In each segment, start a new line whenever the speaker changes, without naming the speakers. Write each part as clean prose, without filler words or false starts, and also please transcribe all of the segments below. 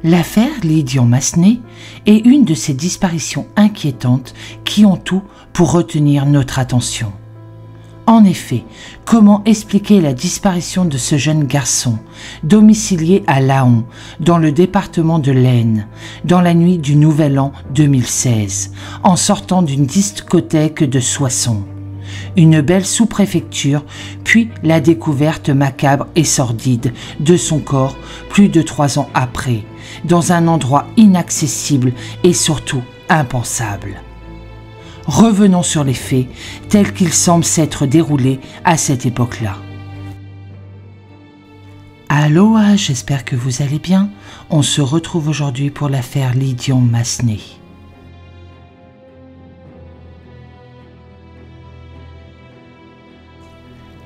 L'affaire Lydian-Massenet est une de ces disparitions inquiétantes qui ont tout pour retenir notre attention. En effet, comment expliquer la disparition de ce jeune garçon, domicilié à Laon, dans le département de l'Aisne, dans la nuit du Nouvel An 2016, en sortant d'une discothèque de Soissons? Une belle sous-préfecture, puis la découverte macabre et sordide de son corps plus de 3 ans après, dans un endroit inaccessible et surtout impensable. Revenons sur les faits tels qu'ils semblent s'être déroulés à cette époque-là. Aloha, j'espère que vous allez bien. On se retrouve aujourd'hui pour l'affaire Lydian-Massenet.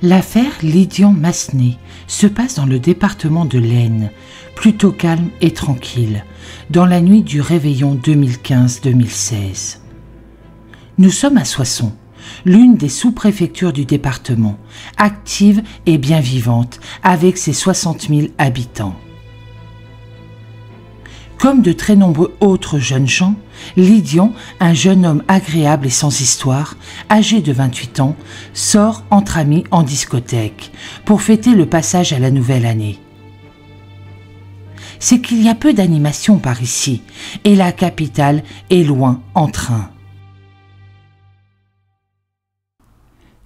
L'affaire Lydian-Massenet se passe dans le département de l'Aisne, plutôt calme et tranquille, dans la nuit du réveillon 2015-2016. Nous sommes à Soissons, l'une des sous-préfectures du département, active et bien vivante, avec ses 60 000 habitants. Comme de très nombreux autres jeunes gens, Lydian, un jeune homme agréable et sans histoire, âgé de 28 ans, sort entre amis en discothèque pour fêter le passage à la nouvelle année. C'est qu'il y a peu d'animation par ici et la capitale est loin en train.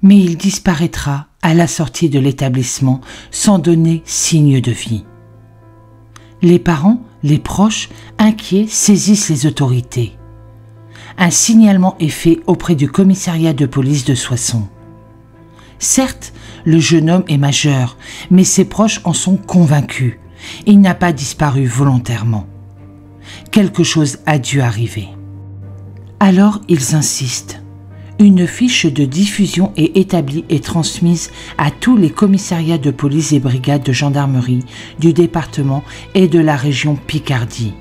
Mais il disparaîtra à la sortie de l'établissement sans donner signe de vie. Les parents, les proches, inquiets, saisissent les autorités. Un signalement est fait auprès du commissariat de police de Soissons. Certes, le jeune homme est majeur, mais ses proches en sont convaincus. Il n'a pas disparu volontairement. Quelque chose a dû arriver. Alors ils insistent. Une fiche de diffusion est établie et transmise à tous les commissariats de police et brigades de gendarmerie du département et de la région Picardie.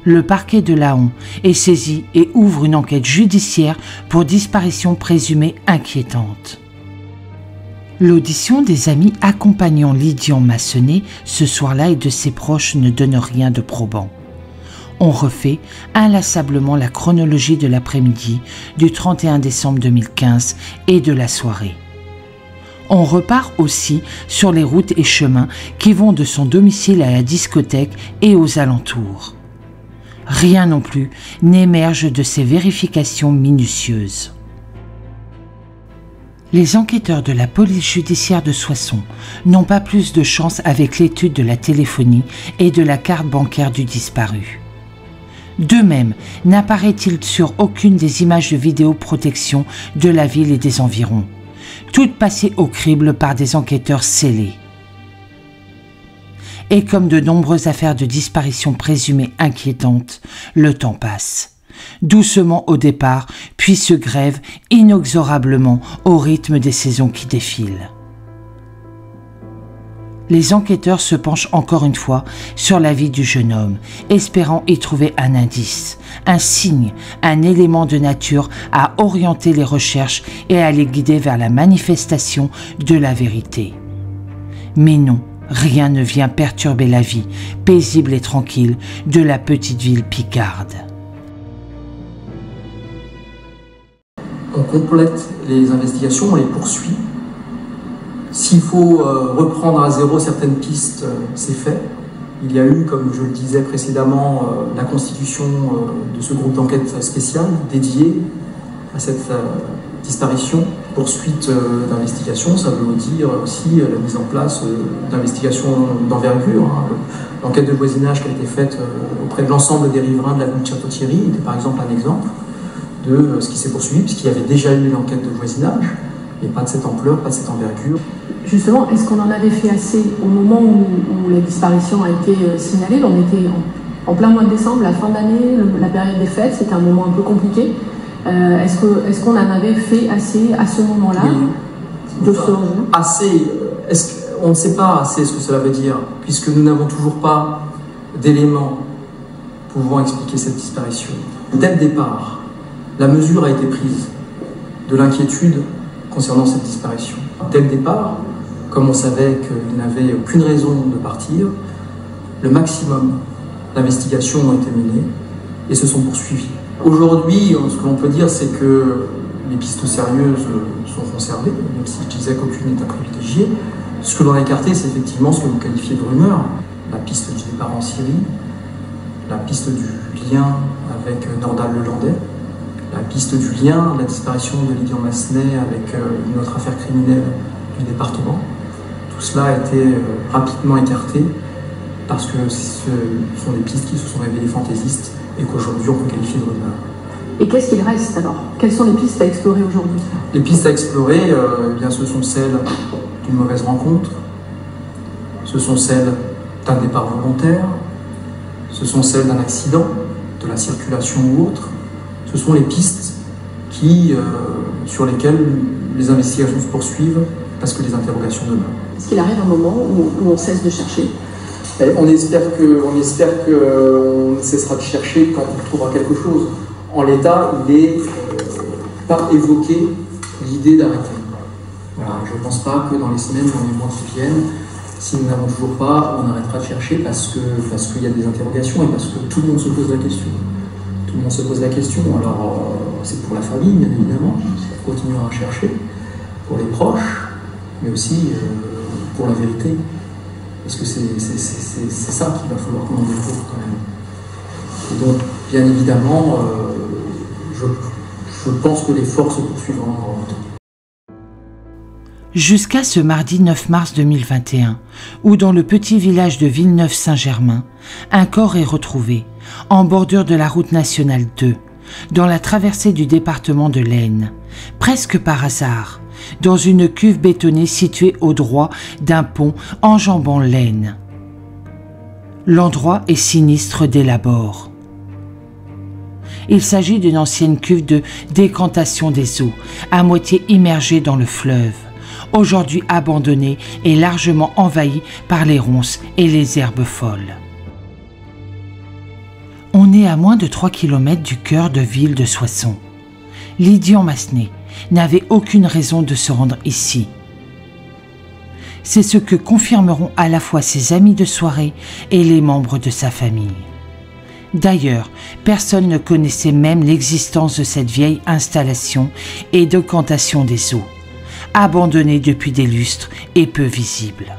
Le parquet de Laon est saisi et ouvre une enquête judiciaire pour disparition présumée inquiétante. L'audition des amis accompagnant Lydian-Massenet ce soir-là et de ses proches ne donne rien de probant. On refait inlassablement la chronologie de l'après-midi du 31 décembre 2015 et de la soirée. On repart aussi sur les routes et chemins qui vont de son domicile à la discothèque et aux alentours. Rien non plus n'émerge de ces vérifications minutieuses. Les enquêteurs de la police judiciaire de Soissons n'ont pas plus de chance avec l'étude de la téléphonie et de la carte bancaire du disparu. De même, n'apparaît-il sur aucune des images de vidéoprotection de la ville et des environs, toutes passées au crible par des enquêteurs scellés. Et comme de nombreuses affaires de disparition présumées inquiétantes, le temps passe. Doucement au départ, puis se grève inexorablement au rythme des saisons qui défilent. Les enquêteurs se penchent encore une fois sur la vie du jeune homme, espérant y trouver un indice, un signe, un élément de nature à orienter les recherches et à les guider vers la manifestation de la vérité. Mais non, rien ne vient perturber la vie, paisible et tranquille, de la petite ville picarde.
On complète les investigations, on les poursuit. S'il faut reprendre à zéro certaines pistes, c'est fait. Il y a eu, comme je le disais précédemment, la constitution de ce groupe d'enquête spécial dédié à cette disparition. Poursuite d'investigation, ça veut dire aussi la mise en place d'investigations d'envergure. L'enquête de voisinage qui a été faite auprès de l'ensemble des riverains de l'avenue de Château-Thierry était par exemple un exemple de ce qui s'est poursuivi, puisqu'il y avait déjà eu l'enquête de voisinage, mais pas de cette ampleur, pas de cette envergure.
Justement, est-ce qu'on en avait fait assez au moment où la disparition a été signalée? On était en plein mois de décembre, la fin d'année, la période des fêtes, c'était un moment un peu compliqué. Est-ce qu'on en avait fait assez à ce moment-là?
Oui. Assez, on ne sait pas assez ce que cela veut dire, puisque nous n'avons toujours pas d'éléments pouvant expliquer cette disparition. Dès le départ, la mesure a été prise de l'inquiétude concernant cette disparition. Dès le départ, comme on savait qu'il n'avait aucune raison de partir, le maximum d'investigation ont été menées et se sont poursuivies. Aujourd'hui, ce que l'on peut dire, c'est que les pistes sérieuses sont conservées, même si je disais qu'aucune n'est à privilégier. Ce que l'on a écarté, c'est effectivement ce que vous qualifiez de rumeur, la piste du départ en Syrie, la piste du lien avec Nordal Lelandais, la piste du lien de la disparition de Lydian Massenet avec une autre affaire criminelle du département. Tout cela a été rapidement écarté parce que ce sont des pistes qui se sont révélées fantaisistes et qu'aujourd'hui on peut qualifier de rumeurs.
Et qu'est-ce qu'il reste alors? Quelles sont les pistes à explorer aujourd'hui?
Les pistes à explorer, eh bien, ce sont celles d'une mauvaise rencontre, ce sont celles d'un départ volontaire, ce sont celles d'un accident, de la circulation ou autre. Ce sont les pistes sur lesquelles les investigations se poursuivent parce que les interrogations demeurent.
Est-ce qu'il arrive un moment où on cesse de chercher?
On espère qu'on ne cessera de chercher quand on trouvera quelque chose. En l'état, il n'est pas évoqué l'idée d'arrêter. Voilà, je ne pense pas que dans les semaines, dans les mois qui viennent, si nous n'avons toujours pas, on arrêtera de chercher parce qu'il y a des interrogations et parce que tout le monde se pose la question. Tout le monde se pose la question. Alors, c'est pour la famille, bien évidemment, on continuera à chercher, pour les proches, mais aussi pour la vérité. Parce que c'est ça qu'il va falloir qu'on en découvre quand même. Et donc, bien évidemment, je pense que les forces se poursuivront encore longtemps.
Jusqu'à ce mardi 9 mars 2021, où dans le petit village de Villeneuve-Saint-Germain, un corps est retrouvé, en bordure de la route nationale 2, dans la traversée du département de l'Aisne, presque par hasard, dans une cuve bétonnée située au droit d'un pont enjambant l'Aisne. L'endroit est sinistre dès l'abord. Il s'agit d'une ancienne cuve de décantation des eaux, à moitié immergée dans le fleuve, aujourd'hui abandonnée et largement envahie par les ronces et les herbes folles. On est à moins de 3 km du cœur de ville de Soissons. Lydian Massenet n'avait aucune raison de se rendre ici. C'est ce que confirmeront à la fois ses amis de soirée et les membres de sa famille. D'ailleurs, personne ne connaissait même l'existence de cette vieille installation et décantation des eaux, abandonnée depuis des lustres et peu visible.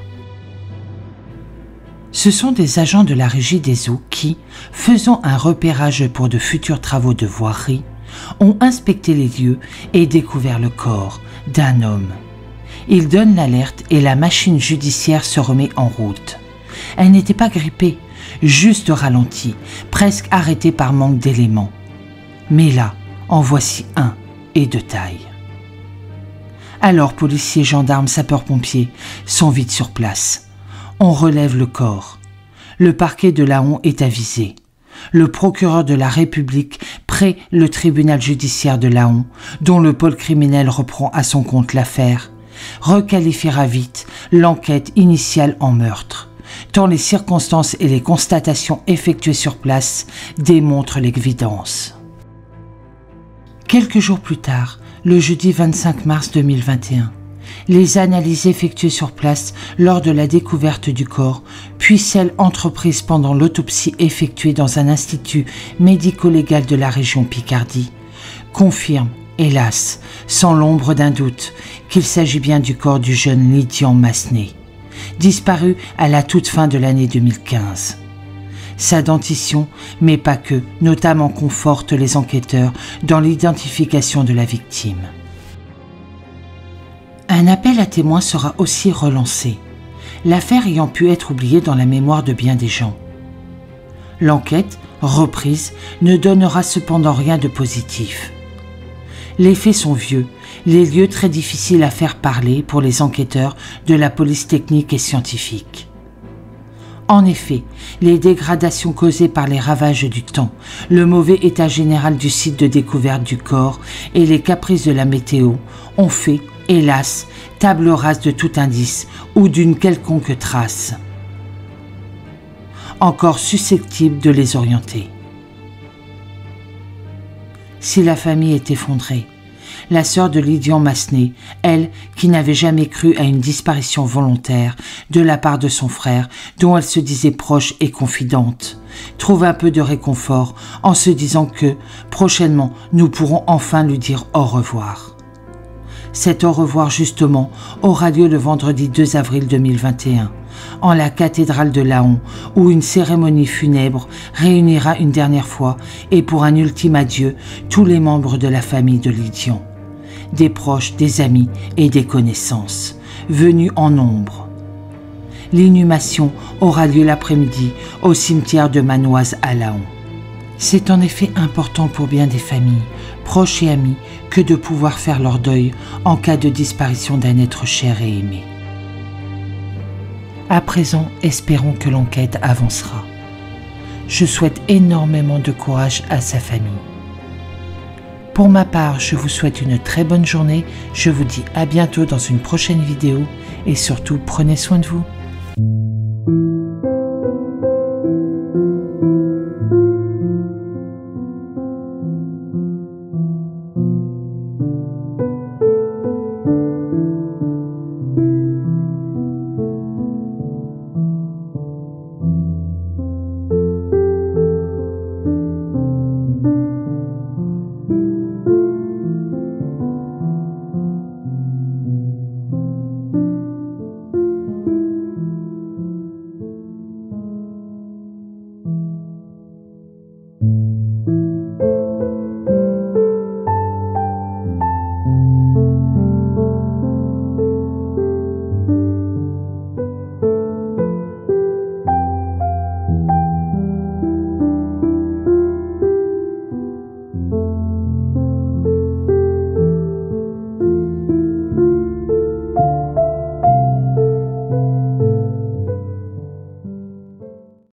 Ce sont des agents de la Régie des eaux qui, faisant un repérage pour de futurs travaux de voirie, ont inspecté les lieux et découvert le corps d'un homme. Ils donnent l'alerte et la machine judiciaire se remet en route. Elle n'était pas grippée, juste ralentie, presque arrêtée par manque d'éléments. Mais là, en voici un, et de taille. Alors policiers, gendarmes, sapeurs-pompiers sont vite sur place. On relève le corps. Le parquet de Laon est avisé. Le procureur de la République près le tribunal judiciaire de Laon, dont le pôle criminel reprend à son compte l'affaire, requalifiera vite l'enquête initiale en meurtre, tant les circonstances et les constatations effectuées sur place démontrent l'évidence. Quelques jours plus tard, le jeudi 25 mars 2021, les analyses effectuées sur place lors de la découverte du corps, puis celles entreprises pendant l'autopsie effectuée dans un institut médico-légal de la région Picardie, confirment, hélas, sans l'ombre d'un doute, qu'il s'agit bien du corps du jeune Lydian Massenet, disparu à la toute fin de l'année 2015. Sa dentition, mais pas que, notamment conforte les enquêteurs dans l'identification de la victime. Un appel à témoins sera aussi relancé, l'affaire ayant pu être oubliée dans la mémoire de bien des gens. L'enquête, reprise, ne donnera cependant rien de positif. Les faits sont vieux, les lieux très difficiles à faire parler pour les enquêteurs de la police technique et scientifique. En effet, les dégradations causées par les ravages du temps, le mauvais état général du site de découverte du corps et les caprices de la météo ont fait, hélas, table rase de tout indice ou d'une quelconque trace, encore susceptible de les orienter. Si la famille est effondrée, la sœur de Lydian Massenet, elle qui n'avait jamais cru à une disparition volontaire de la part de son frère, dont elle se disait proche et confidente, trouve un peu de réconfort en se disant que, prochainement, nous pourrons enfin lui dire au revoir. Cet au revoir, justement, aura lieu le vendredi 2 avril 2021, en la cathédrale de Laon, où une cérémonie funèbre réunira une dernière fois et pour un ultime adieu tous les membres de la famille de Lydian, des proches, des amis et des connaissances, venus en nombre. L'inhumation aura lieu l'après-midi au cimetière de Manoise à Laon. C'est en effet important pour bien des familles, proches et amis, que de pouvoir faire leur deuil en cas de disparition d'un être cher et aimé. À présent, espérons que l'enquête avancera. Je souhaite énormément de courage à sa famille. Pour ma part, je vous souhaite une très bonne journée, je vous dis à bientôt dans une prochaine vidéo et surtout prenez soin de vous.